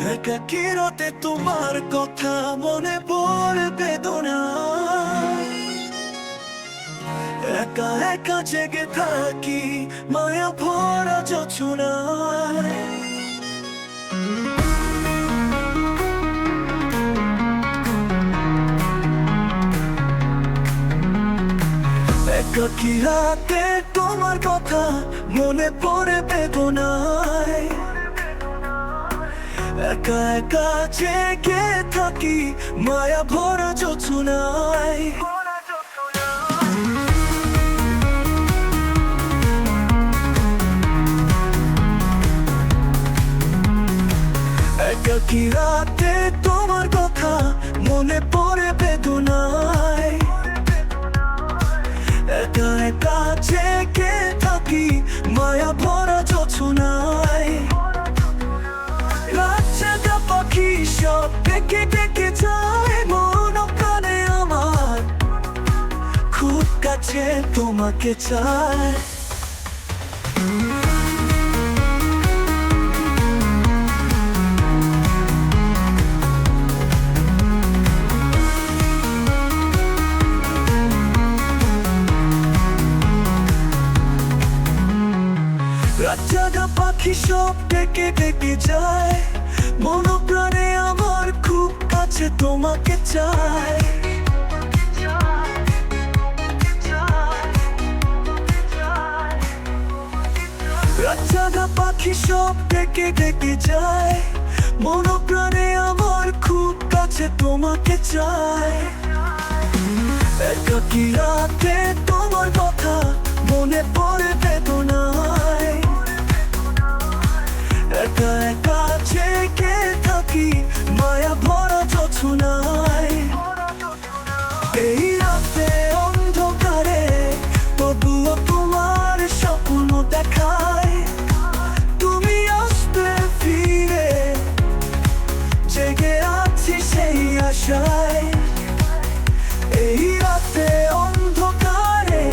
একাকী রাতে তোমার কথা মনে পড়ে বেদনায়, একা একা জেগে থাকি মায়া ভরা যোছনায়। একাকী রাতে তোমার কথা মনে পড়ে বেদনায়, একা একা জেগে থাকি মায়া ভরা যোছনায়। একাকী রাতে তোমার কথা মনে পড়ে বেদনায়, একা একা জেগে থাকি মায়া ভরা যোছনায়। রাত জাগা পাখি সব ডেকে ডেকে যায় মন প্রাণে আমার, খুব কাছে তোমাকে চায়। রাত জাগা পাখি সব ডেকে ডেকে যায় মন প্রাণে আমার, খুব কাছে তোমাকে চায়। রাত জাগা পাখি সব ডেকে ডেকে যায় মন প্রাণে আমার, খুব কাছে তোমাকে চায়। একাকী রাতে তোমার কথা মনে পড়ে বেদনায়, একা একা জেগে থাকি মায়া ভরা যোছনায়। এই রাতে অন্ধকারে তবুও তোমার স্বপ্ন দেখায়, তুমি আসবে ফিরে জেগে আছি সেই আশায়। এই রাতে অন্ধকারে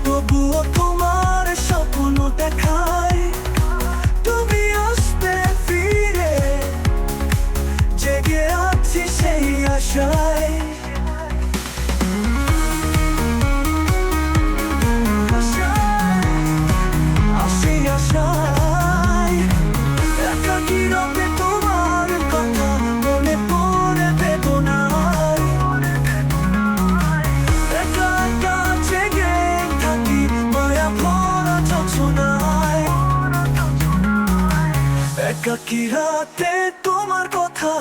তবুও তোমার স্বপ্ন দেখায়, তুমি আসবে ফিরে জেগে আছি সেই আশায়। একাকী রাতে তোমার কথা মনে পড়ে বেদনায়, একা একা জেগে থাকি মায়া ভরা যোছনায়। একাকী রাতে তোমার কথা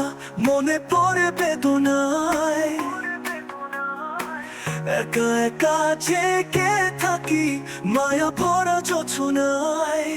মনে পড়ে বেদনায়, একা একা জেগে থাকি মায়া ভরা যোছনায়।